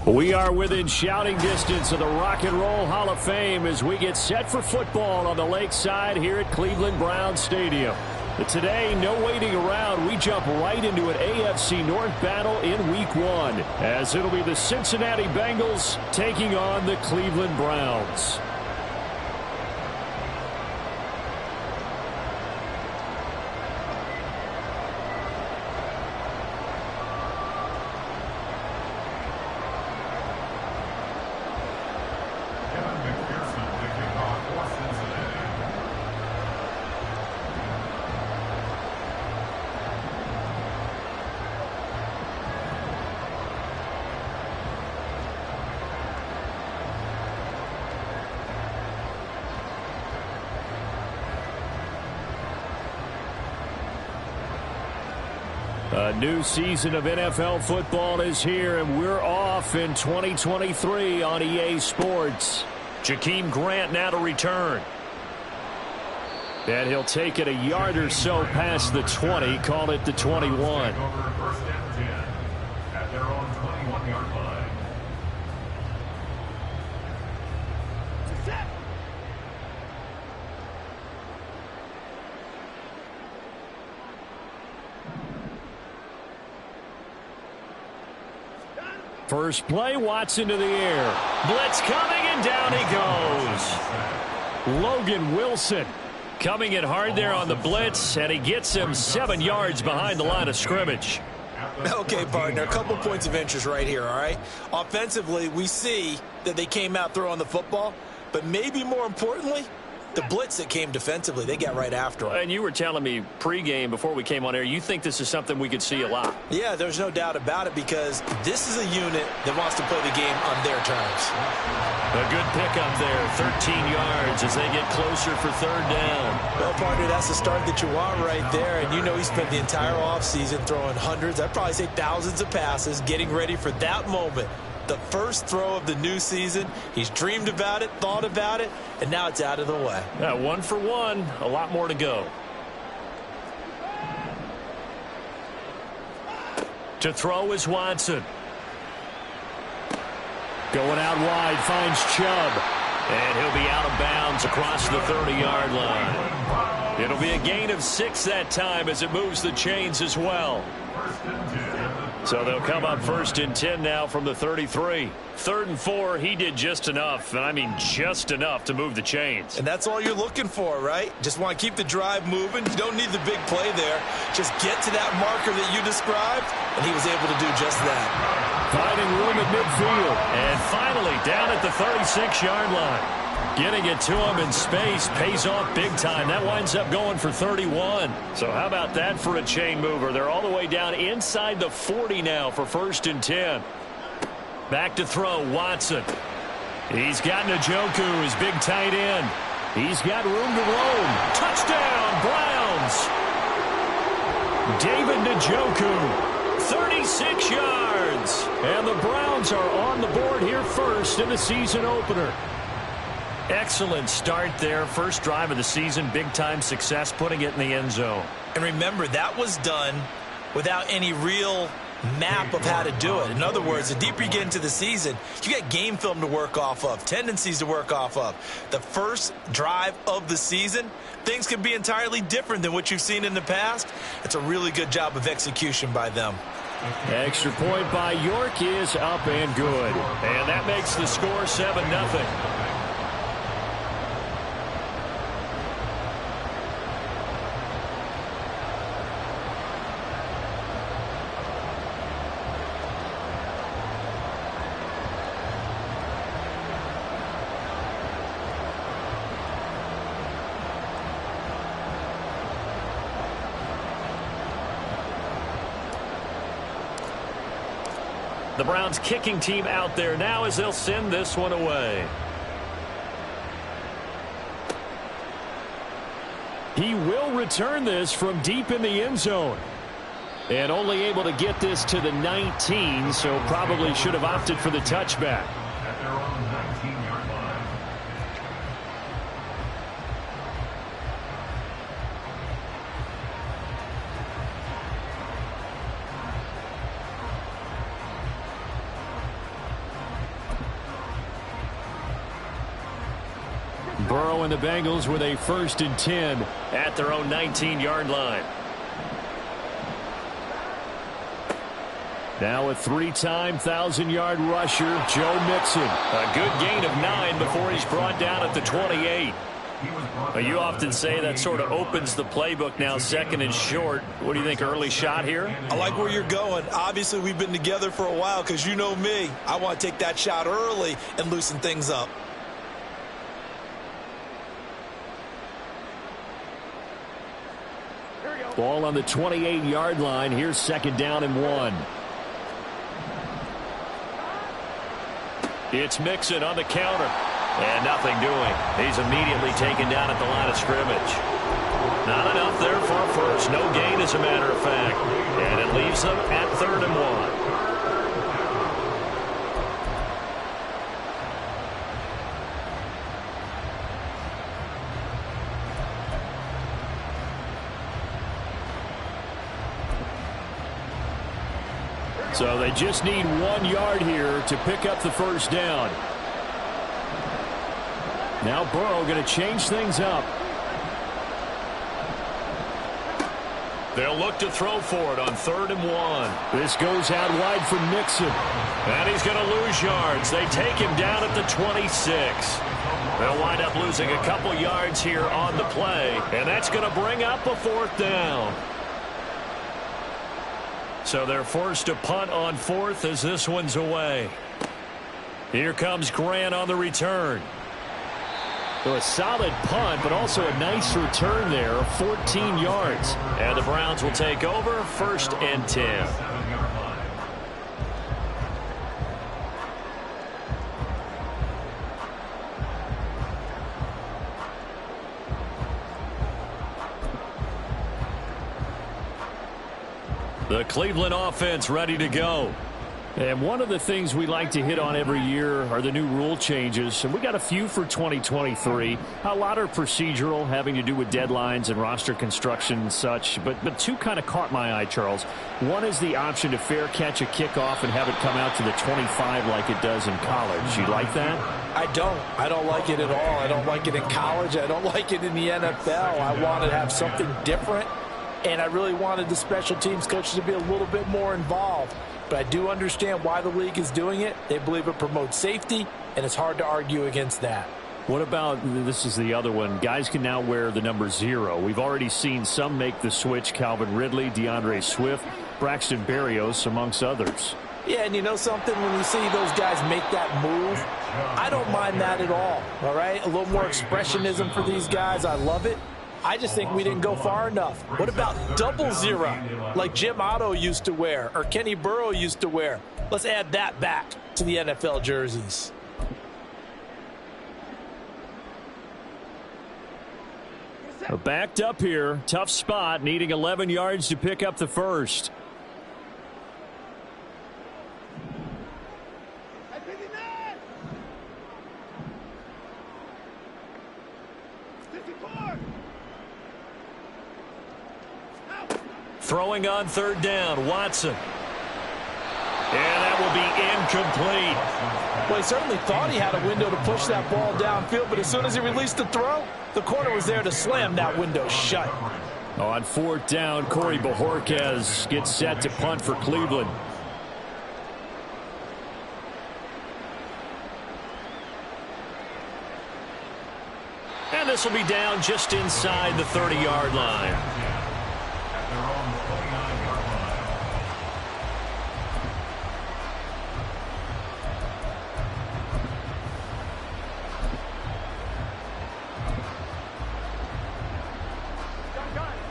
We are within shouting distance of the Rock and Roll Hall of Fame as we get set for football on the lakeside here at Cleveland Browns Stadium. But today, no waiting around. We jump right into an AFC North battle in Week 1 as it'll be the Cincinnati Bengals taking on the Cleveland Browns. A new season of NFL football is here, and we're off in 2023 on EA Sports. Jakeem Grant now to return. And he'll take it a yard or so past the 20, call it the 21. At their own 21-yard line. First play, Watson to the air. Blitz coming, and down he goes. Logan Wilson coming in hard there on the blitz, and he gets him 7 yards behind the line of scrimmage. Okay, partner, a couple points of interest right here, all right? Offensively, we see that they came out throwing the football, but maybe more importantly, the blitz that came defensively, they got right after him. And you were telling me pregame before we came on air, you think this is something we could see a lot. Yeah, there's no doubt about it because this is a unit that wants to play the game on their terms. A good pickup there, 13 yards as they get closer for third down. Well, partner, that's the start that you want right there. And you know he spent the entire offseason throwing hundreds, I'd probably say thousands of passes, getting ready for that moment. The first throw of the new season. He's dreamed about it, thought about it, and now it's out of the way. Yeah, 1 for 1, a lot more to go. To throw is Watson. Going out wide, finds Chubb. And he'll be out of bounds across the 30-yard line. It'll be a gain of 6 that time as it moves the chains as well. So they'll come up 1st and 10 now from the 33. 3rd and 4, he did just enough, and I mean just enough to move the chains. And that's all you're looking for, right? Just want to keep the drive moving. You don't need the big play there. Just get to that marker that you described, and he was able to do just that. Finding room at midfield. And finally down at the 36-yard line. Getting it to him in space pays off big time. That winds up going for 31. So how about that for a chain mover? They're all the way down inside the 40 now for 1st and 10. Back to throw, Watson. He's got Njoku, his big tight end. He's got room to roam. Touchdown, Browns. David Njoku, 36 yards. And the Browns are on the board here first in the season opener. Excellent start there. First drive of the season, big-time success, putting it in the end zone. And remember, that was done without any real map of how to do it. In other words, the deeper you get into the season, you got game film to work off of, tendencies to work off of. The first drive of the season, things can be entirely different than what you've seen in the past. It's a really good job of execution by them. Extra point by York is up and good. And that makes the score 7-0. The Browns kicking team out there now as they'll send this one away. He will return this from deep in the end zone. And only able to get this to the 19, so probably should have opted for the touchback. At their own 19-yard line. Burrow and the Bengals with a 1st and 10 at their own 19-yard line. Now a 3-time 1,000-yard rusher, Joe Mixon. A good gain of 9 before he's brought down at the 28. Well, you often say that sort of opens the playbook now, 2nd and short. What do you think, early shot here? I like where you're going. Obviously, we've been together for a while because you know me. I want to take that shot early and loosen things up. Ball on the 28-yard line. Here's 2nd down and 1. It's Mixon on the counter. And nothing doing. He's immediately taken down at the line of scrimmage. Not enough there for a first. No gain, as a matter of fact. And it leaves them at 3rd and 1. So they just need 1 yard here to pick up the 1st down. Now Burrow going to change things up. They'll look to throw for it on 3rd and 1. This goes out wide for Mixon. And he's going to lose yards. They take him down at the 26. They'll wind up losing a couple yards here on the play. And that's going to bring up a 4th down. So they're forced to punt on 4th as this one's away. Here comes Grant on the return. So a solid punt, but also a nice return there, 14 yards. And the Browns will take over, 1st and 10. The Cleveland offense ready to go. And one of the things we like to hit on every year are the new rule changes. And we got a few for 2023. A lot are procedural, having to do with deadlines and roster construction and such. But 2 kind of caught my eye, Charles. One is the option to fair catch a kickoff and have it come out to the 25 like it does in college. You like that? I don't like it at all. I don't like it in college. I don't like it in the NFL. I want to have something different. And I really wanted the special teams coaches to be a little bit more involved. But I do understand why the league is doing it. They believe it promotes safety, and it's hard to argue against that. What about, this is the other one, guys can now wear the number 0. We've already seen some make the switch, Calvin Ridley, DeAndre Swift, Braxton Berrios, amongst others. Yeah, and you know something? When you see those guys make that move, I don't mind that at all right? A little more expressionism for these guys. I love it. I just think we didn't go far enough. What about double 0 like Jim Otto used to wear or Kenny Burrow used to wear? Let's add that back to the NFL jerseys. Backed up here. Tough spot. Needing 11 yards to pick up the 1st. Throwing on 3rd down, Watson. And that will be incomplete. Well, he certainly thought he had a window to push that ball downfield, but as soon as he released the throw, the corner was there to slam that window shut. On 4th down, Corey Bojorquez gets set to punt for Cleveland. And this will be down just inside the 30-yard line.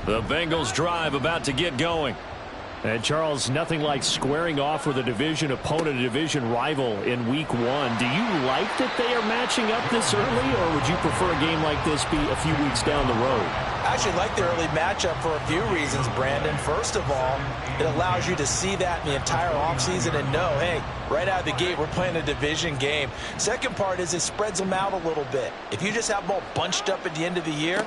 The Bengals drive about to get going. And Charles, nothing like squaring off with a division opponent, a division rival in week 1. Do you like that they are matching up this early, or would you prefer a game like this be a few weeks down the road? I actually like the early matchup for a few reasons, Brandon. First of all, it allows you to see that in the entire offseason and know, hey, right out of the gate, we're playing a division game. Second part is it spreads them out a little bit. If you just have them all bunched up at the end of the year,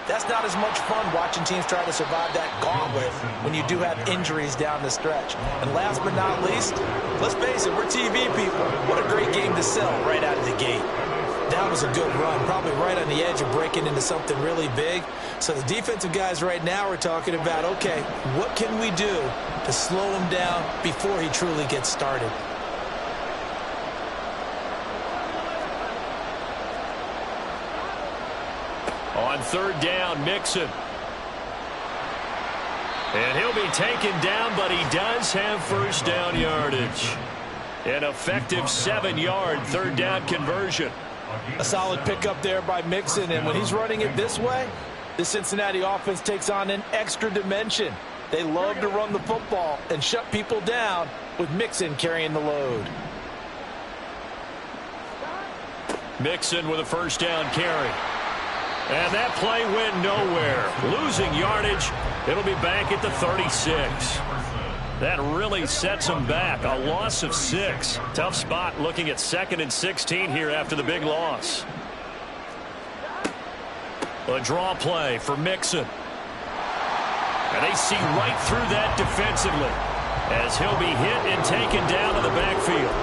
that's not as much fun watching teams try to survive that gauntlet when you do have injuries down the stretch. And last but not least, let's face it, we're TV people. What a great game to sell right out of the gate. That was a good run, probably right on the edge of breaking into something really big. So the defensive guys right now are talking about, okay, what can we do to slow him down before he truly gets started? On third down, Mixon. And he'll be taken down, but he does have first down yardage. An effective 7-yard third down conversion. A solid pickup there by Mixon, and when he's running it this way, the Cincinnati offense takes on an extra dimension. They love to run the football and shut people down with Mixon carrying the load. Mixon with a first down carry. And that play went nowhere. Losing yardage. It'll be back at the 36. That really sets them back. A loss of 6. Tough spot looking at 2nd and 16 here after the big loss. A draw play for Mixon. And they see right through that defensively as he'll be hit and taken down to the backfield.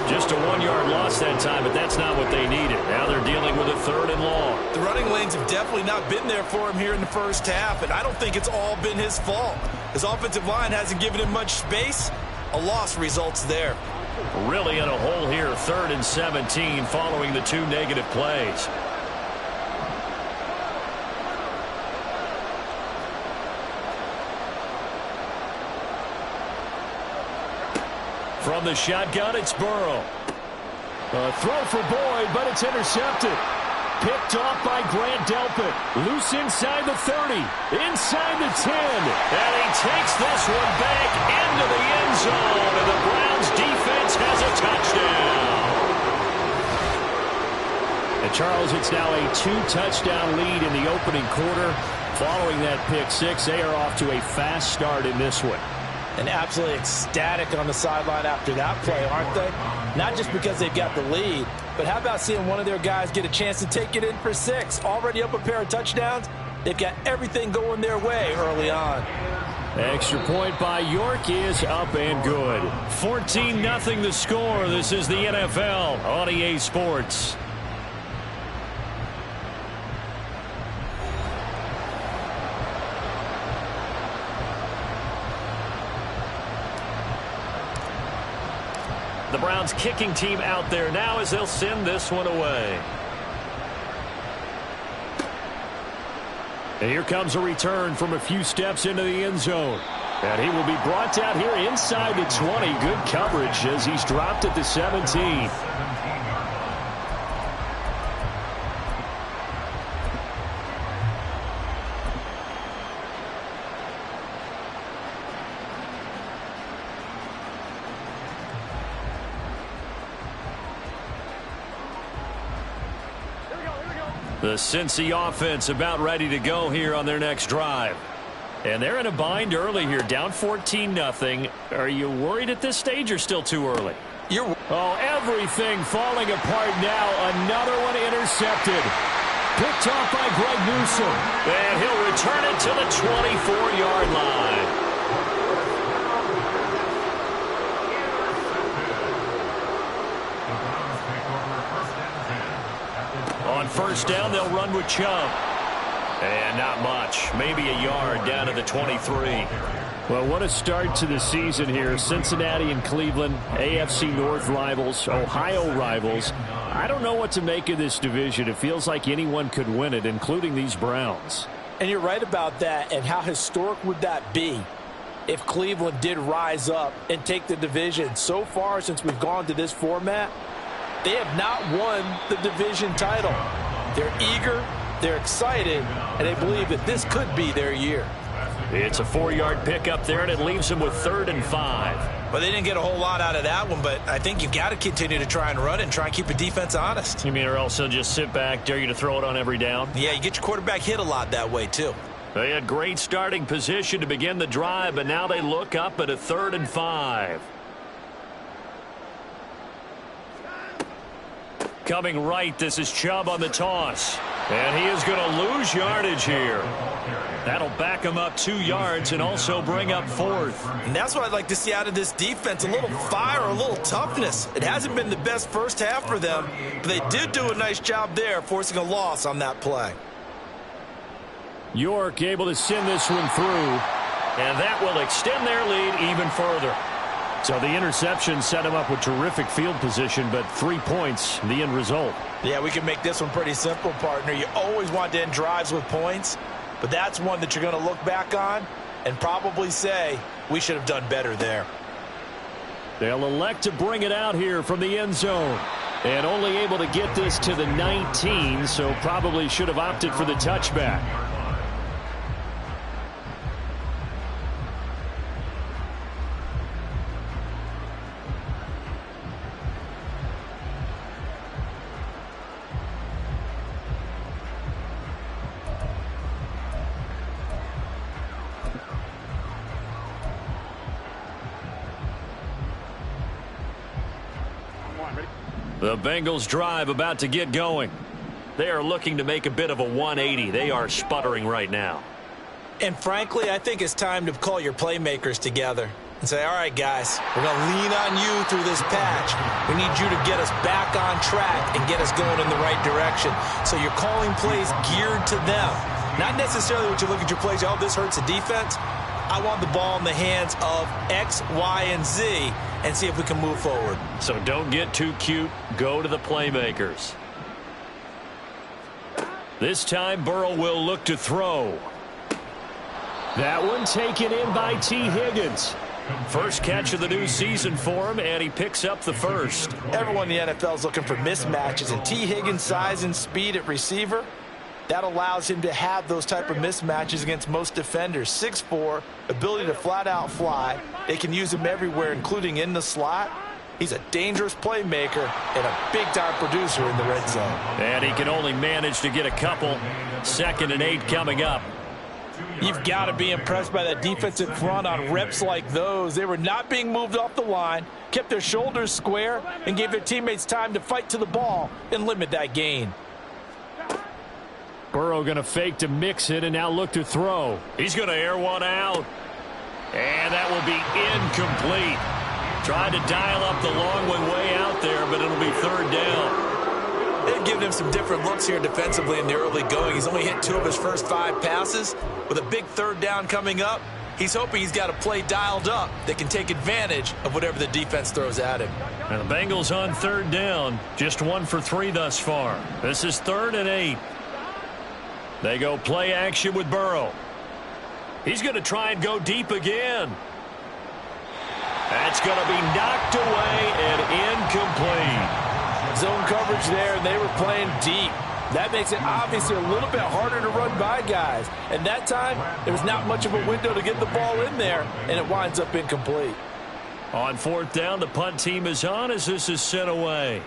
Just a 1-yard loss that time, but that's not what they needed. Now they're dealing with a 3rd and long. The running lanes have definitely not been there for him here in the first half, and I don't think it's all been his fault. His offensive line hasn't given him much space. A loss results there. Really in a hole here, 3rd and 17 following the 2 negative plays. From the shotgun, it's Burrow. A throw for Boyd, but it's intercepted. Picked off by Grant Delpit. Loose inside the 30. Inside the 10. And he takes this one back into the end zone. And the Browns defense has a touchdown. And Charles, it's now a 2-touchdown lead in the opening quarter. Following that pick six, they are off to a fast start in this one. And absolutely ecstatic on the sideline after that play, aren't they? Not just because they've got the lead, but how about seeing one of their guys get a chance to take it in for 6? Already up a pair of touchdowns. They've got everything going their way early on. Extra point by York is up and good. 14-0 the score. This is the NFL on EA Sports. The Browns kicking team out there now as they'll send this one away. And here comes a return from a few steps into the end zone. And he will be brought down here inside the 20. Good coverage as he's dropped at the 17. The Cincy offense about ready to go here on their next drive. And they're in a bind early here, down 14-0. Are you worried at this stage or still too early? Oh, everything falling apart now. Another one intercepted. Picked off by Greg Newsome. And he'll return it to the 24-yard line. On first down, they'll run with Chubb. And not much. Maybe a yard down to the 23. Well, what a start to the season here. Cincinnati and Cleveland, AFC North rivals, Ohio rivals. I don't know what to make of this division. It feels like anyone could win it, including these Browns. And you're right about that. And how historic would that be if Cleveland did rise up and take the division? So far, since we've gone to this format, they have not won the division title. They're eager, they're excited, and they believe that this could be their year. It's a 4-yard pickup there, and it leaves them with 3rd and 5. Well, they didn't get a whole lot out of that one, but I think you've got to continue to try and run and try and keep the defense honest. You mean, or else they'll just sit back, dare you to throw it on every down? Yeah, you get your quarterback hit a lot that way, too. They had great starting position to begin the drive, but now they look up at a 3rd and 5. Coming right, this is Chubb on the toss. And he is going to lose yardage here. That'll back him up 2 yards and also bring up 4th. And that's what I'd like to see out of this defense, a little fire, a little toughness. It hasn't been the best first half for them, but they did do a nice job there, forcing a loss on that play. York able to send this one through, and that will extend their lead even further. So the interception set him up with terrific field position, but 3 points, the end result. Yeah, we can make this one pretty simple, partner. You always want to end drives with points, but that's one that you're going to look back on and probably say, we should have done better there. They'll elect to bring it out here from the end zone. And only able to get this to the 19, so probably should have opted for the touchback. The Bengals drive about to get going. They are looking to make a bit of a 180. They are sputtering right now. And frankly, I think it's time to call your playmakers together and say, all right, guys, we're going to lean on you through this patch. We need you to get us back on track and get us going in the right direction. So you're calling plays geared to them. Not necessarily what you look at your plays, oh, this hurts the defense. I want the ball in the hands of X, Y, and Z and see if we can move forward. So don't get too cute. Go to the playmakers. This time, Burrow will look to throw. That one taken in by T. Higgins. First catch of the new season for him, and he picks up the first. Everyone in the NFL is looking for mismatches, and T. Higgins' size and speed at receiver, that allows him to have those type of mismatches against most defenders. 6'4", ability to flat-out fly. They can use him everywhere, including in the slot. He's a dangerous playmaker and a big-time producer in the red zone. And he can only manage to get a couple. 2nd and 8 coming up. You've got to be impressed by that defensive front on reps like those. They were not being moved off the line, kept their shoulders square, and gave their teammates time to fight to the ball and limit that gain. Burrow going to fake to mix it and now look to throw. He's going to air one out. And that will be incomplete. Tried to dial up the long one way out there, but it'll be 3rd down. They've given him some different looks here defensively in the early going. He's only hit 2 of his first 5 passes. With a big 3rd down coming up, he's hoping he's got a play dialed up that can take advantage of whatever the defense throws at him. And the Bengals on 3rd down. Just 1 for 3 thus far. This is 3rd and 8. They go play action with Burrow. He's going to try and go deep again. That's going to be knocked away and incomplete. Zone coverage there, and they were playing deep. That makes it obviously a little bit harder to run by guys. And that time, there was not much of a window to get the ball in there, and it winds up incomplete. On 4th down, the punt team is on as this is sent away.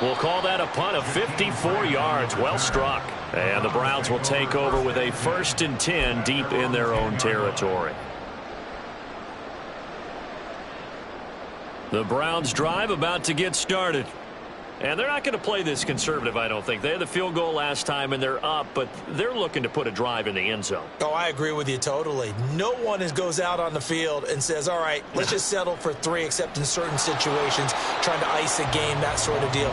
We'll call that a punt of 54 yards. Well struck. And the Browns will take over with a 1st and 10 deep in their own territory. The Browns drive about to get started. And they're not going to play this conservative, I don't think. They had the field goal last time, and they're up, but they're looking to put a drive in the end zone. Oh, I agree with you totally. No one goes out on the field and says, all right, let's just settle for 3, except in certain situations, trying to ice a game, that sort of deal.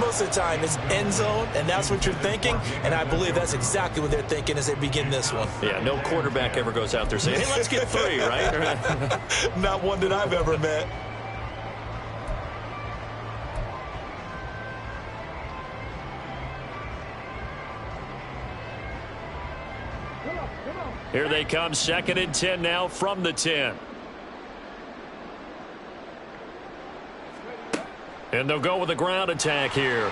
Most of the time, it's end zone, and that's what you're thinking, and I believe that's exactly what they're thinking as they begin this one. Yeah, no quarterback ever goes out there saying, hey, let's get 3, right? Not one that I've ever met. Here they come, 2nd and 10 now from the 10. And they'll go with a ground attack here.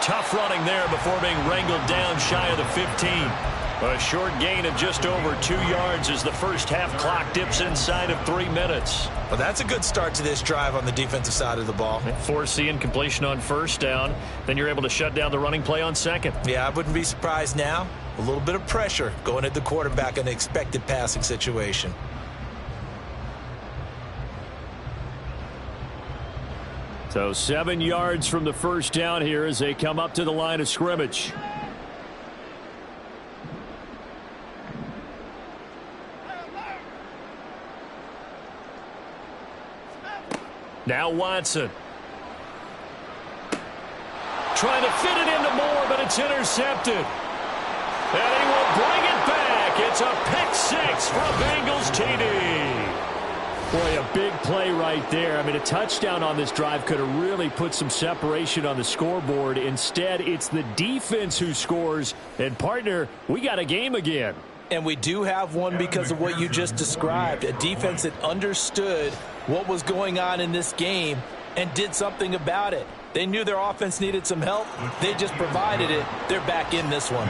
Tough running there before being wrangled down shy of the 15. A short gain of just over 2 yards as the first half clock dips inside of 3 minutes. Well, that's a good start to this drive on the defensive side of the ball. Force the incompletion on 1st down. Then you're able to shut down the running play on 2nd. Yeah, I wouldn't be surprised now. A little bit of pressure going at the quarterback in an expected passing situation. So 7 yards from the first down here as they come up to the line of scrimmage. Now Watson. Trying to fit it into Moore, but it's intercepted. And he will bring it back. It's a pick six for Bengals TD. Boy, a big play right there. I mean, a touchdown on this drive could have really put some separation on the scoreboard. Instead, it's the defense who scores. And, partner, we got a game again. And we do have one because of what you just described. A defense that understood what was going on in this game and did something about it. They knew their offense needed some help. They just provided it. They're back in this one.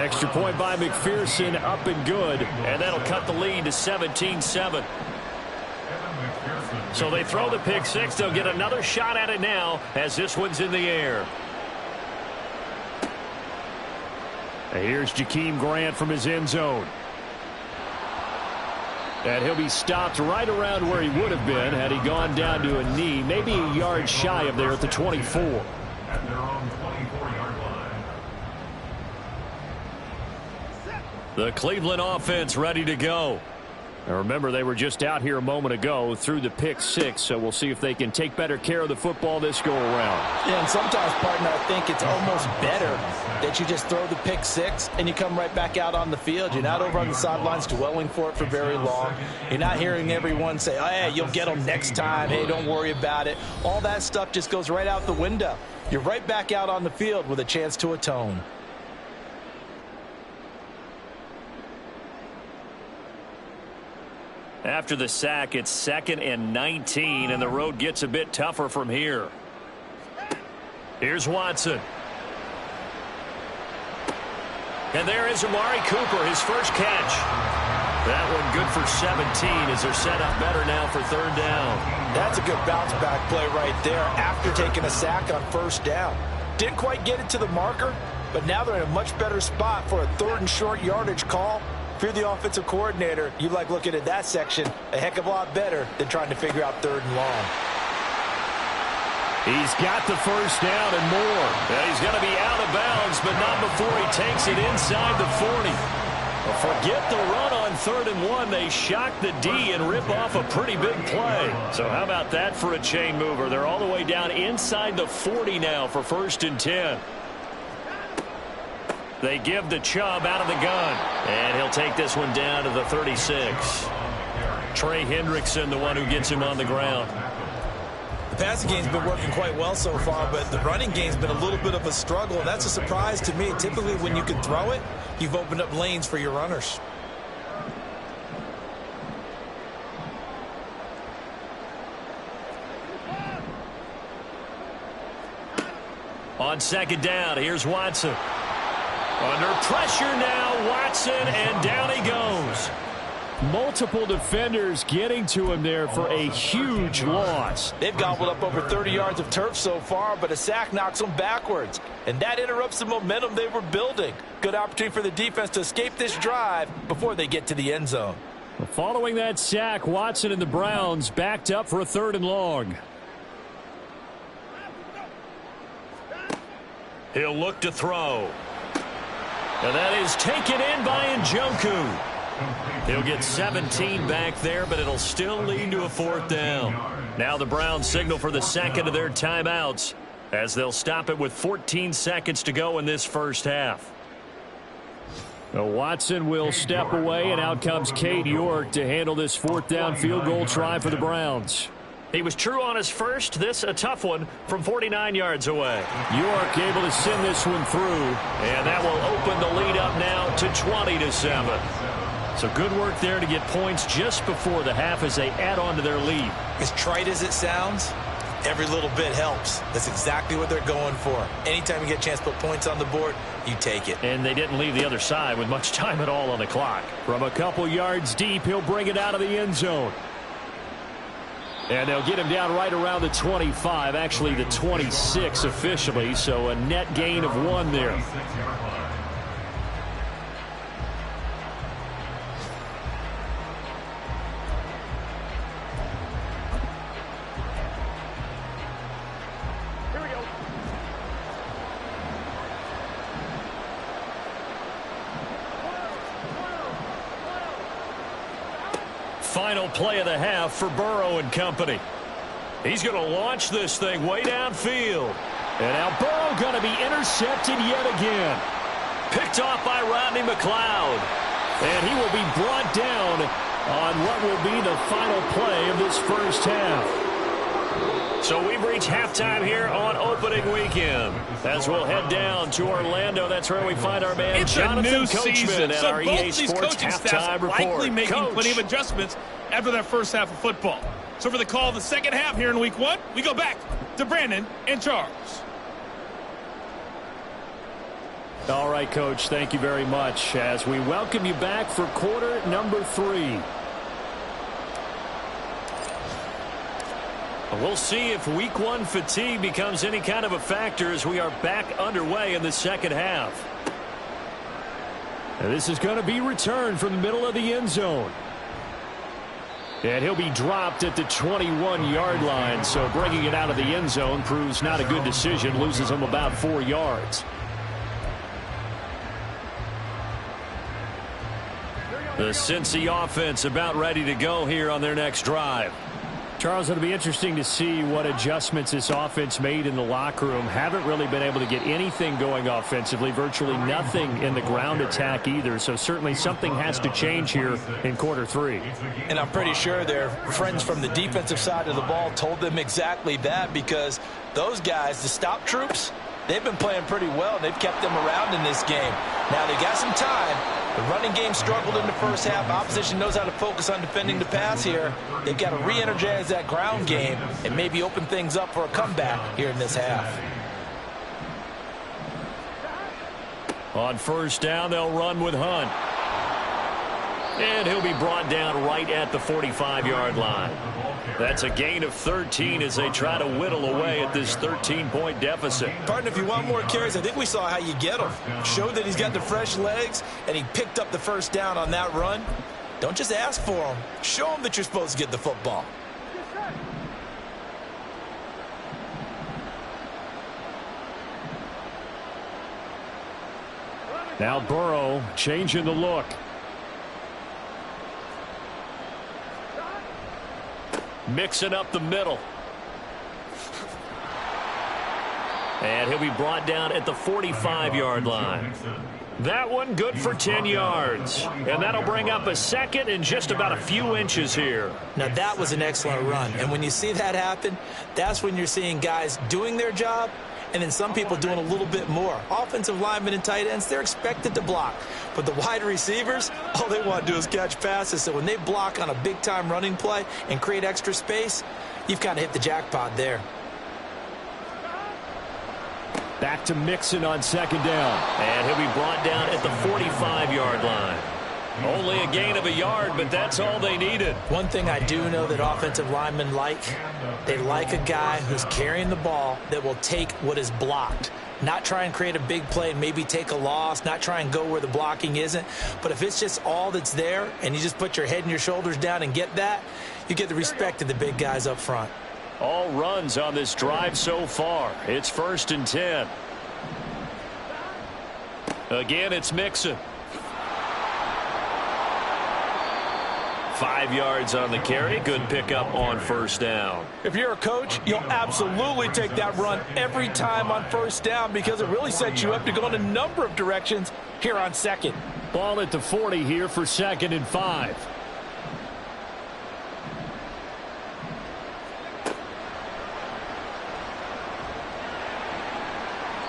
Extra point by McPherson, up and good. And that'll cut the lead to 17-7. So they throw the pick six. They'll get another shot at it now as this one's in the air. And here's Jakeem Grant from his end zone. And he'll be stopped right around where he would have been had he gone down to a knee, maybe a yard shy of there at the 24. At their own 24-yard line. The Cleveland offense ready to go. Now remember, they were just out here a moment ago through the pick six, so we'll see if they can take better care of the football this go-around. Yeah, and sometimes, partner, I think it's almost better that you just throw the pick six and you come right back out on the field. You're not over on the sidelines dwelling for it for very long. You're not hearing everyone say, oh, yeah, you'll get them next time. Hey, don't worry about it. All that stuff just goes right out the window. You're right back out on the field with a chance to atone. After the sack, it's 2nd and 19, and the road gets a bit tougher from here. Here's Watson. And there is Amari Cooper, his first catch. That one good for 17 as they're set up better now for third down. That's a good bounce-back play right there after taking a sack on first down. Didn't quite get it to the marker, but now they're in a much better spot for a third and short yardage call. If you're the offensive coordinator, you like looking at that section a heck of a lot better than trying to figure out third and long. He's got the first down and more. And he's going to be out of bounds, but not before he takes it inside the 40. Well, forget the run on 3rd and 1. They shock the D and rip off a pretty big play. So how about that for a chain mover? They're all the way down inside the 40 now for 1st and 10. They give the Chubb out of the gun. And he'll take this one down to the 36. Trey Hendrickson, the one who gets him on the ground. The passing game's been working quite well so far, but the running game's been a little bit of a struggle, and that's a surprise to me. Typically, when you can throw it, you've opened up lanes for your runners. On 2nd down, here's Watson. Under pressure now, Watson, and down he goes. Multiple defenders getting to him there for a huge loss. They've gobbled up over 30 yards of turf so far, but a sack knocks them backwards. And that interrupts the momentum they were building. Good opportunity for the defense to escape this drive before they get to the end zone. Following that sack, Watson and the Browns backed up for a 3rd and long. He'll look to throw. And that is taken in by Njoku. He'll get 17 back there, but it'll still lead to a 4th down. Now the Browns signal for the second of their timeouts as they'll stop it with 14 seconds to go in this first half. Now Watson will step away, and out comes Cade York to handle this 4th down field goal try for the Browns. He was true on his first. This a tough one from 49 yards away. York able to send this one through, and that will open the lead up now to 20-7. So good work there to get points just before the half as they add on to their lead. As trite as it sounds, every little bit helps. That's exactly what they're going for. Anytime you get a chance to put points on the board, you take it. And they didn't leave the other side with much time at all on the clock. From a couple yards deep, he'll bring it out of the end zone. And they'll get him down right around the 25, actually the 26 officially, so a net gain of 1 there. final play of the half for Burrow and company. He's going to launch this thing way downfield. And now Burrow going to be intercepted yet again. Picked off by Rodney McLeod. And he will be brought down on what will be the final play of this first half. So we've reached halftime here on opening weekend. As we'll head down to Orlando, that's where we find our man Jonathan Coachman at our EA Sports Halftime Report. Likely making plenty of adjustments after that first half of football. So for the call of the second half here in week one, we go back to Brandon and Charles. All right, Coach, thank you very much as we welcome you back for quarter number 3. We'll see if week 1 fatigue becomes any kind of a factor as we are back underway in the second half. And this is going to be returned from the middle of the end zone. And he'll be dropped at the 21-yard line, so bringing it out of the end zone proves not a good decision, loses him about 4 yards. The Cincy offense about ready to go here on their next drive. Charles, it'll be interesting to see what adjustments this offense made in the locker room. Haven't really been able to get anything going offensively, virtually nothing in the ground attack either. So certainly something has to change here in quarter 3. And I'm pretty sure their friends from the defensive side of the ball told them exactly that, because those guys, the stop troops, they've been playing pretty well. They've kept them around in this game. Now they got some time. The running game struggled in the first half. Opposition knows how to focus on defending the pass here. They've got to re-energize that ground game and maybe open things up for a comeback here in this half. On first down, they'll run with Hunt. And he'll be brought down right at the 45-yard line. That's a gain of 13 as they try to whittle away at this 13-point deficit. Partner, if you want more carries, I think we saw how you get him. Showed that he's got the fresh legs, and he picked up the first down on that run. Don't just ask for him. Show him that you're supposed to get the football. Now Burrow changing the look. Mixing up the middle. And he'll be brought down at the 45-yard line. That one good for 10 yards. And that'll bring up a second and just about a few inches here. Now that was an excellent run. And when you see that happen, that's when you're seeing guys doing their job and then some people doing a little bit more. Offensive linemen and tight ends, they're expected to block. But the wide receivers, all they want to do is catch passes. So when they block on a big-time running play and create extra space, you've kind of hit the jackpot there. Back to Mixon on second down. And he'll be brought down at the 45-yard line. Only a gain of a yard, but that's all they needed. One thing I do know that offensive linemen like, they like a guy who's carrying the ball that will take what is blocked. Not try and create a big play and maybe take a loss, not try and go where the blocking isn't. But if it's just all that's there and you just put your head and your shoulders down and get that, you get the respect of the big guys up front. All runs on this drive so far. It's 1st and 10. Again, it's Mixon. 5 yards on the carry. Good pickup on first down. If you're a coach, you'll absolutely take that run every time on first down because it really sets you up to go in a number of directions here on second. Ball at the 40 here for 2nd and 5.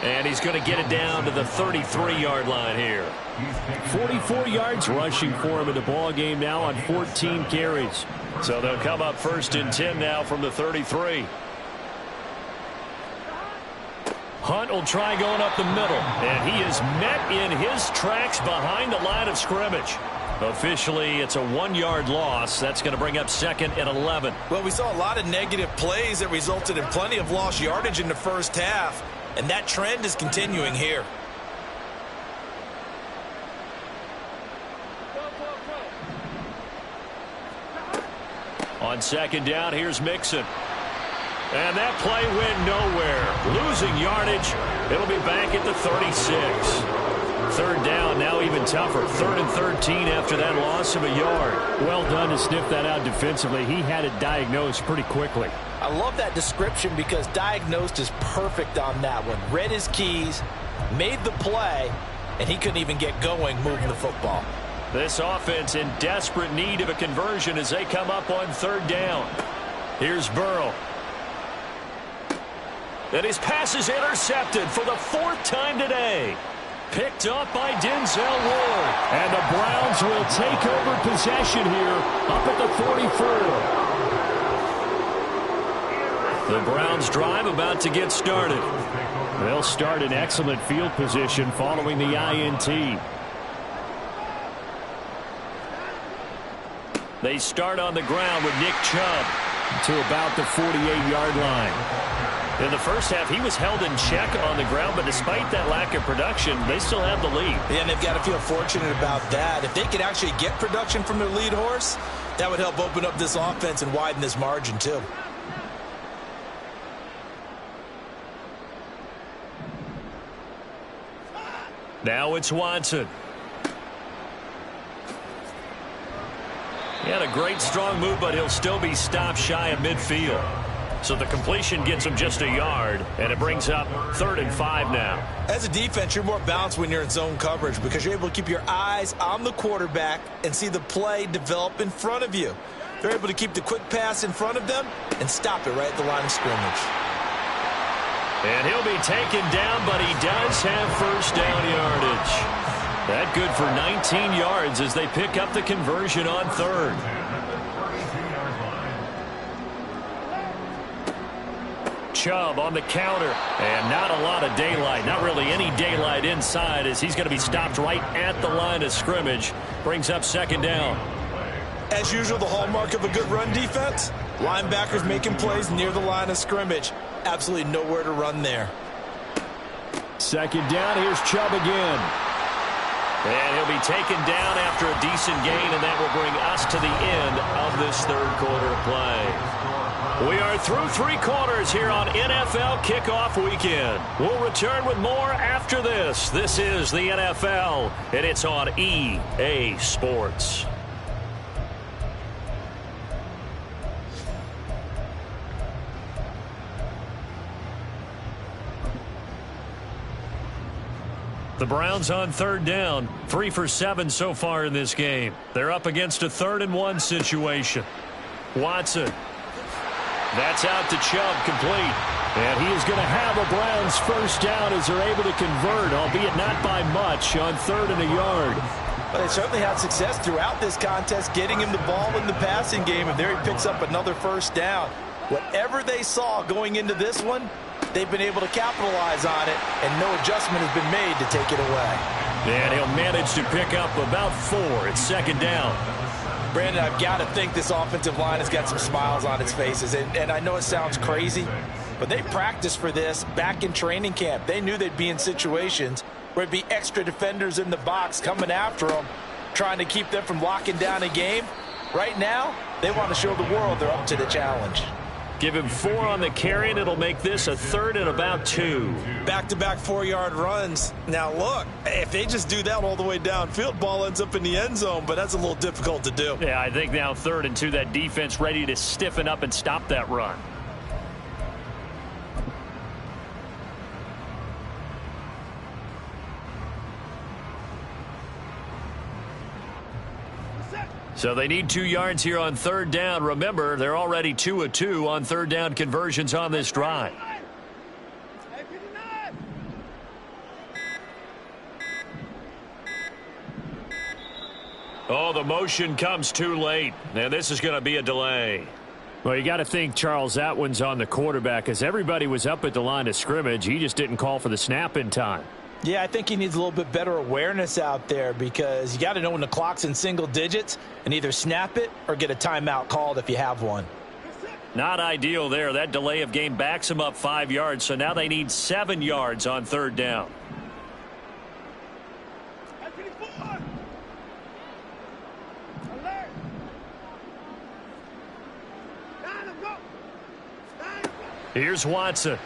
And he's going to get it down to the 33-yard line here. 44 yards rushing for him in the ball game now on 14 carries. So they'll come up 1st and 10 now from the 33. Hunt will try going up the middle. And he is met in his tracks behind the line of scrimmage. Officially, it's a 1-yard loss. That's going to bring up 2nd and 11. Well, we saw a lot of negative plays that resulted in plenty of lost yardage in the first half. And that trend is continuing here. On second down, here's Mixon. And that play went nowhere. Losing yardage. It'll be back at the 36. Third down, now even tougher. 3rd and 13 after that loss of a yard. Well done to sniff that out defensively. He had it diagnosed pretty quickly. I love that description because diagnosed is perfect on that one. Read his keys, made the play, and he couldn't even get going moving the football. This offense in desperate need of a conversion as they come up on 3rd down. Here's Burrow. And his pass is intercepted for the 4th time today. Picked up by Denzel Ward. And the Browns will take over possession here up at the 44. The Browns drive about to get started. They'll start in excellent field position following the INT. They start on the ground with Nick Chubb to about the 48-yard line. In the first half, he was held in check on the ground, but despite that lack of production, they still have the lead. Yeah, and they've got to feel fortunate about that. If they could actually get production from their lead horse, that would help open up this offense and widen this margin too. Now it's Watson. He had a great strong move, but he'll still be stopped shy of midfield. So the completion gets him just a yard, and it brings up 3rd and 5 now. As a defense, you're more balanced when you're in zone coverage because you're able to keep your eyes on the quarterback and see the play develop in front of you. They're able to keep the quick pass in front of them and stop it right at the line of scrimmage. And he'll be taken down, but he does have 1st down yardage. That good for 19 yards as they pick up the conversion on 3rd. Chubb on the counter, and not a lot of daylight, not really any daylight inside as he's going to be stopped right at the line of scrimmage. Brings up 2nd down. As usual, the hallmark of a good run defense, linebackers making plays near the line of scrimmage. Absolutely nowhere to run there. 2nd down, here's Chubb again. And he'll be taken down after a decent gain, and that will bring us to the end of this 3rd quarter of play. We are through 3 quarters here on NFL Kickoff Weekend. We'll return with more after this. This is the NFL, and it's on EA Sports. The Browns on 3rd down, 3 for 7 so far in this game. They're up against a 3rd and 1 situation. Watson. That's out to Chubb, complete. And he is going to have a Browns 1st down as they're able to convert, albeit not by much, on 3rd and a yard. But they certainly had success throughout this contest, getting him the ball in the passing game, and there he picks up another 1st down. Whatever they saw going into this one, they've been able to capitalize on it, and no adjustment has been made to take it away. And he'll manage to pick up about 4 at 2nd down. Brandon, I've got to think this offensive line has got some smiles on its faces. And I know it sounds crazy, but they practiced for this back in training camp. They knew they'd be in situations where there'd be extra defenders in the box coming after them, trying to keep them from locking down a game. Right now, they want to show the world they're up to the challenge. Give him 4 on the carry, and it'll make this a 3rd and about 2. Back-to-back 4-yard runs. Now, look, if they just do that all the way downfield, ball ends up in the end zone, but that's a little difficult to do. Yeah, I think now 3rd and 2, that defense ready to stiffen up and stop that run. So they need 2 yards here on 3rd down. Remember, they're already 2 of 2 on 3rd down conversions on this drive. Oh, the motion comes too late. And this is going to be a delay. Well, you got to think, Charles, that one's on the quarterback as everybody was up at the line of scrimmage. He just didn't call for the snap in time. Yeah, I think he needs a little bit better awareness out there because you got to know when the clock's in single digits and either snap it or get a timeout called if you have one. Not ideal there. That delay of game backs him up 5 yards, so now they need 7 yards on 3rd down. Here's Watson.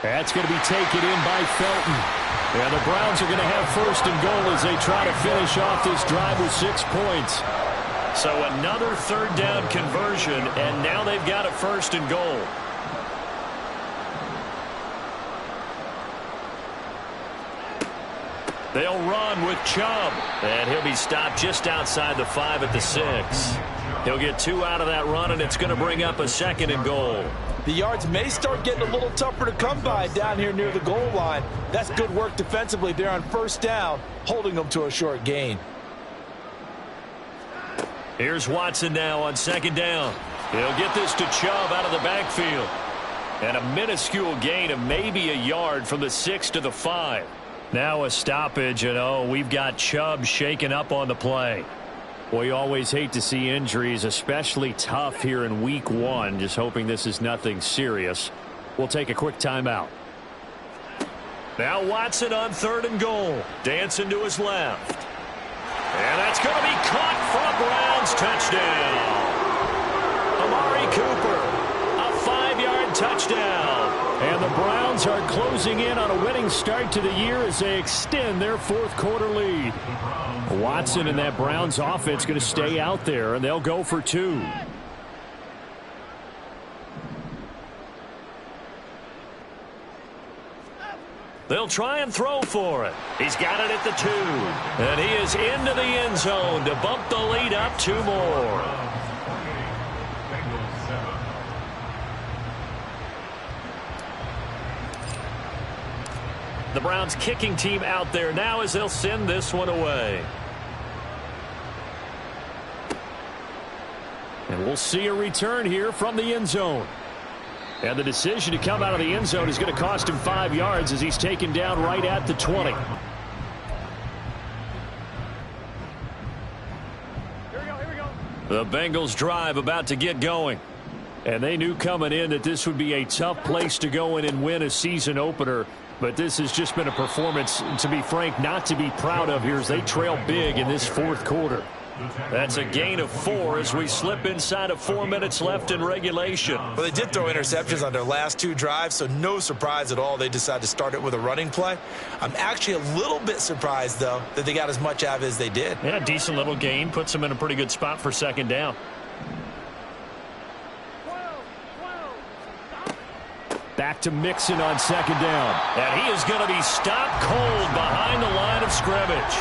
That's going to be taken in by Felton. And the Browns are going to have first and goal as they try to finish off this drive with 6 points. So another third down conversion, and now they've got a first and goal. They'll run with Chubb, and he'll be stopped just outside the 5 at the 6. He'll get 2 out of that run, and it's going to bring up a second and goal. The yards may start getting a little tougher to come by down here near the goal line. That's good work defensively there on first down, holding them to a short gain. Here's Watson now on second down. He'll get this to Chubb out of the backfield. And a minuscule gain of maybe a yard from the 6 to the 5. Now a stoppage, and we've got Chubb shaken up on the play. We always hate to see injuries, especially tough here in week 1. Just hoping this is nothing serious. We'll take a quick timeout. Now Watson on third and goal. Dancing to his left. And that's going to be caught for a Browns touchdown. Amari Cooper, a 5-yard touchdown. And the Browns are closing in on a winning start to the year as they extend their 4th quarter lead. Watson and that Browns offense going to stay out there, and they'll go for 2. They'll try and throw for it. He's got it at the 2. And he is into the end zone to bump the lead up 2 more. The Browns kicking team out there now as they'll send this one away. And we'll see a return here from the end zone. And the decision to come out of the end zone is going to cost him 5 yards as he's taken down right at the 20. Here we go. The Bengals drive about to get going. And they knew coming in that this would be a tough place to go in and win a season opener. But this has just been a performance, to be frank, not to be proud of here as they trail big in this 4th quarter. That's a gain of 4 as we slip inside of 4 minutes left in regulation. Well, they did throw interceptions on their last 2 drives, so no surprise at all they decided to start it with a running play. I'm actually a little bit surprised, though, that they got as much out of it as they did. Yeah, decent little gain. Puts them in a pretty good spot for second down. Back to Mixon on second down. And he is going to be stopped cold behind the line of scrimmage.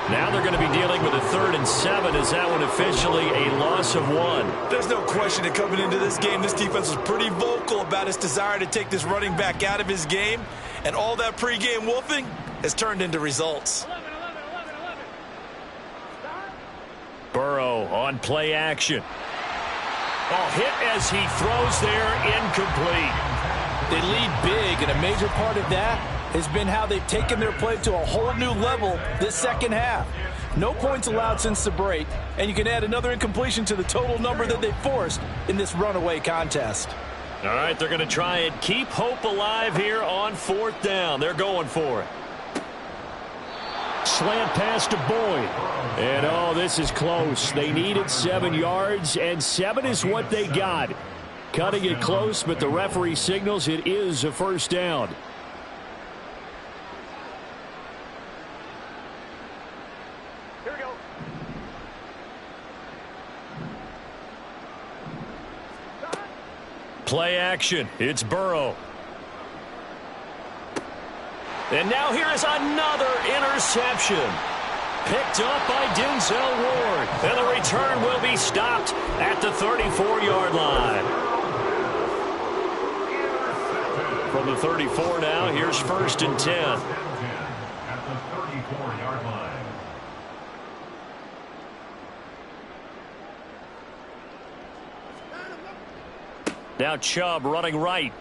Now they're going to be dealing with a 3rd and 7 as that one officially a loss of 1. There's no question that coming into this game, this defense was pretty vocal about its desire to take this running back out of his game. And all that pregame wolfing has turned into results. 11. Burrow on play action. Ball hit as he throws there, incomplete. They lead big, and a major part of that has been how they've taken their play to a whole new level this second half. No points allowed since the break, and you can add another incompletion to the total number that they forced in this runaway contest. All right, they're going to try and keep hope alive here on 4th down. They're going for it. Slant pass to Boyd. And, this is close. They needed 7 yards, and 7 is what they got. Cutting it close, but the referee signals it is a first down. Here we go. Play action. It's Burrow. And now here is another interception. Picked up by Denzel Ward. And the return will be stopped at the 34-yard line. From the 34 now, here's 1st and 10. At the 34-yard line. Now Chubb running right.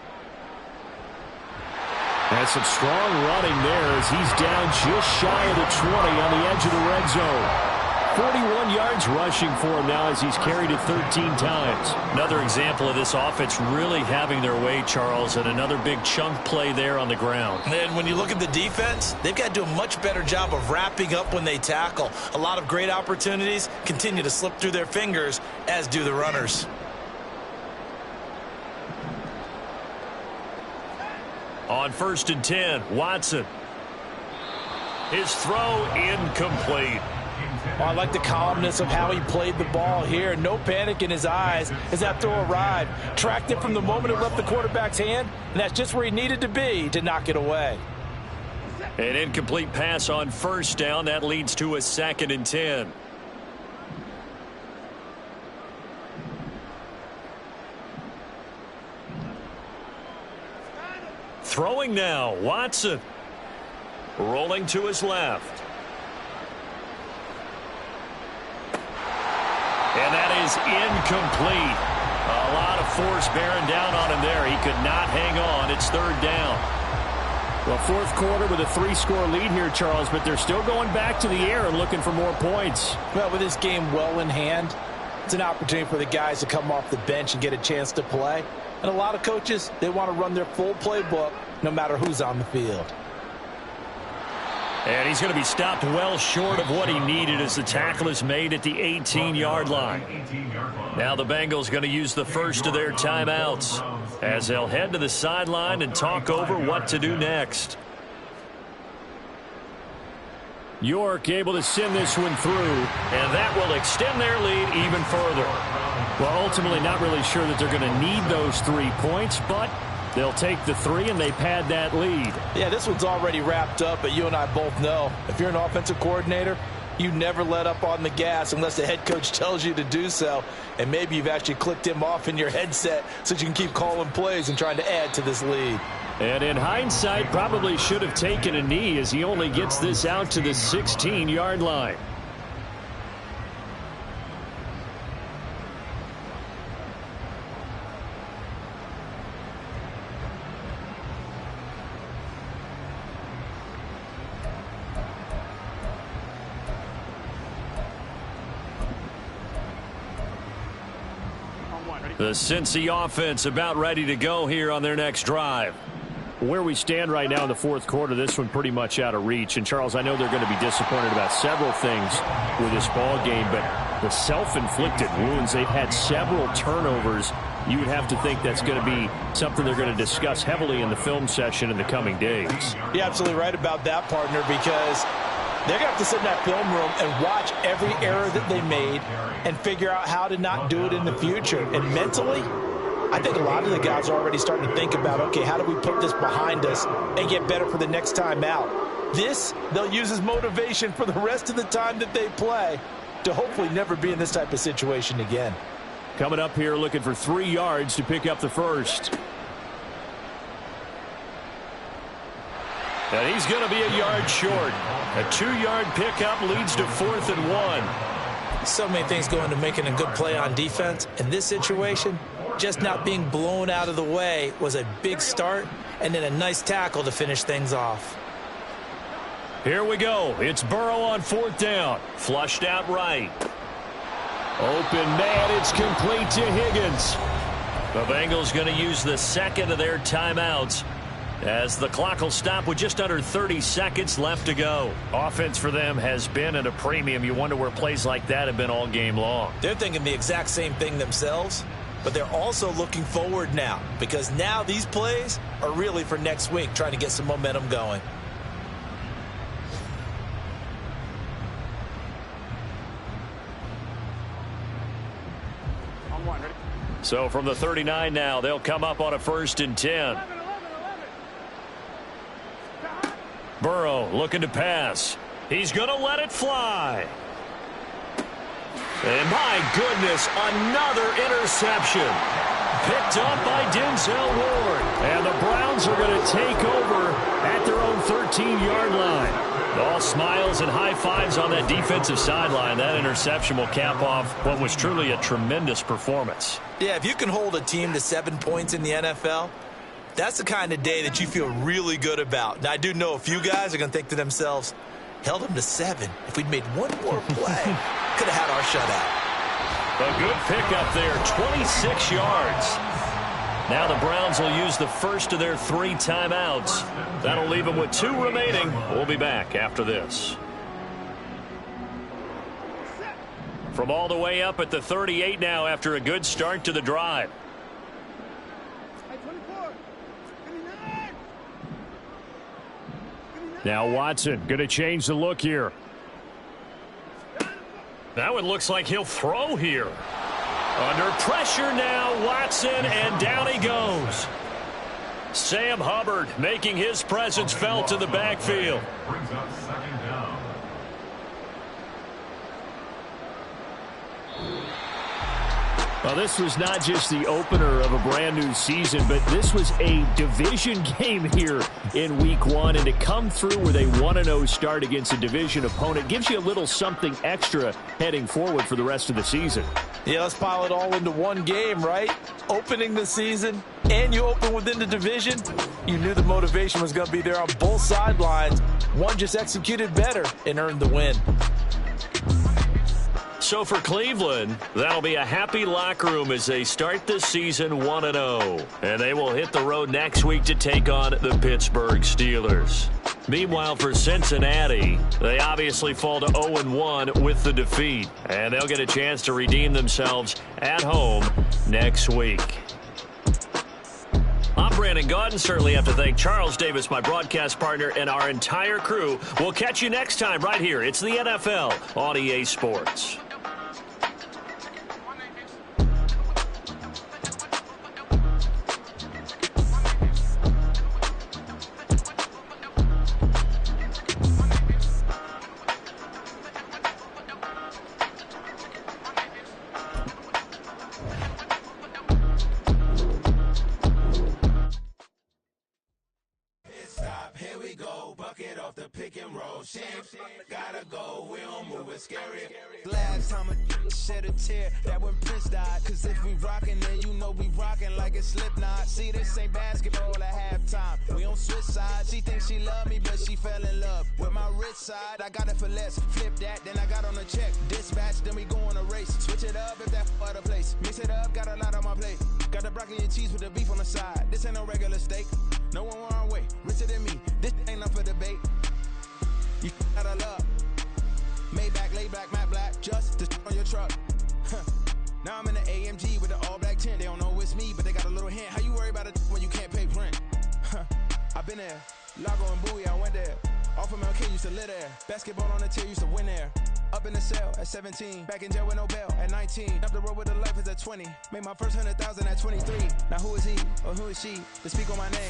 That's some strong running there as he's down just shy of the 20 on the edge of the red zone. 41 yards rushing for him now as he's carried it 13 times. Another example of this offense really having their way, Charles, and another big chunk play there on the ground. And when you look at the defense, they've got to do a much better job of wrapping up when they tackle. A lot of great opportunities continue to slip through their fingers, as do the runners. On 1st and 10, Watson. His throw incomplete. I like the calmness of how he played the ball here. No panic in his eyes as that throw arrived. Tracked it from the moment it left the quarterback's hand, and that's just where he needed to be to knock it away. An incomplete pass on first down. That leads to a 2nd and 10. Throwing now, Watson. Rolling to his left. And that is incomplete. A lot of force bearing down on him there. He could not hang on. It's 3rd down. Well, 4th quarter with a 3-score lead here, Charles, but they're still going back to the air and looking for more points. Well, with this game well in hand, it's an opportunity for the guys to come off the bench and get a chance to play. And a lot of coaches, they want to run their full playbook no matter who's on the field. And he's going to be stopped well short of what he needed as the tackle is made at the 18-yard line. Now the Bengals going to use the first of their timeouts as they'll head to the sideline and talk over what to do next. York able to send this one through, and that will extend their lead even further. Well, ultimately not really sure that they're going to need those 3 points, but they'll take the 3 and they pad that lead. Yeah, this one's already wrapped up, but you and I both know if you're an offensive coordinator, you never let up on the gas unless the head coach tells you to do so. And maybe you've actually clicked him off in your headset so you can keep calling plays and trying to add to this lead. And in hindsight, probably should have taken a knee as he only gets this out to the 16-yard line. The Cincy offense about ready to go here on their next drive. Where we stand right now in the 4th quarter, this one pretty much out of reach. And, Charles, I know they're going to be disappointed about several things with this ball game, but the self-inflicted wounds, they've had several turnovers. You would have to think that's going to be something they're going to discuss heavily in the film session in the coming days. You're absolutely right about that, partner, because they're going to have to sit in that film room and watch every error that they made and figure out how to not do it in the future. And mentally, I think a lot of the guys are already starting to think about, okay, how do we put this behind us and get better for the next time out? This, they'll use as motivation for the rest of the time that they play to hopefully never be in this type of situation again. Coming up here looking for 3 yards to pick up the first. And he's going to be a yard short. A 2-yard pickup leads to 4th and 1. So many things go into making a good play on defense. In this situation, just not being blown out of the way was a big start, and then a nice tackle to finish things off. Here we go. It's Burrow on 4th down. Flushed out right. Open man, it's complete to Higgins. The Bengals going to use the 2nd of their timeouts as the clock will stop with just under 30 seconds left to go. Offense for them has been at a premium. You wonder where plays like that have been all game long. They're thinking the exact same thing themselves, but they're also looking forward now because now these plays are really for next week, trying to get some momentum going. So from the 39 now, they'll come up on a 1st and 10. Burrow looking to pass. He's going to let it fly. And my goodness, another interception. Picked up by Denzel Ward. And the Browns are going to take over at their own 13-yard line. All smiles and high fives on that defensive sideline. That interception will cap off what was truly a tremendous performance. Yeah, if you can hold a team to 7 points in the NFL, that's the kind of day that you feel really good about. Now, I do know a few guys are going to think to themselves, held them to 7. If we'd made one more play, could have had our shutout. A good pickup there, 26 yards. Now the Browns will use the first of their 3 timeouts. That'll leave them with 2 remaining. We'll be back after this. From all the way up at the 38 now after a good start to the drive. Now Watson going to change the look here. That one looks like he'll throw here. Under pressure now, Watson, and down he goes. Sam Hubbard making his presence felt in the backfield. Brings up second down. Well, this was not just the opener of a brand new season, but this was a division game here in week 1. And to come through with a 1-0 start against a division opponent gives you a little something extra heading forward for the rest of the season. Yeah, let's pile it all into one game, right? Opening the season, and you open within the division. You knew the motivation was going to be there on both sidelines. One just executed better and earned the win. So for Cleveland, that'll be a happy locker room as they start this season 1-0. And they will hit the road next week to take on the Pittsburgh Steelers. Meanwhile, for Cincinnati, they obviously fall to 0-1 with the defeat. And they'll get a chance to redeem themselves at home next week. I'm Brandon Gaudin. Certainly have to thank Charles Davis, my broadcast partner, and our entire crew. We'll catch you next time right here. It's the NFL on EA Sports. Last time a shed a tear, that when Prince died. Cause if we rockin', then you know we rockin' like it's Slipknot. See, this ain't basketball at halftime. We on switch sides. She thinks she love me, but she fell in love with my rich side. I got it for less. Flip that, then I got on a check. Dispatch, then we go on a race. Switch it up if that other place. Mix it up, got a lot on my plate. Got the broccoli and cheese with the beef on the side. This ain't no regular steak. No one wrong way. Richer than me. This ain't up for debate. You got a love. Maybach, laid back, matte black, just to on your truck. Now I'm in the AMG with the all black tint. They don't know it's me, but they got a little hint. How you worry about it when you can't pay rent? I've been there. Lago and Bowie, I went there. Off of Mount K, used to live there. Basketball on the tier, used to win there. Up in the cell at 17. Back in jail with no bail at 19. Up the road with the life is at 20. Made my first 100,000 at 23. Now who is he or who is she to speak on my name?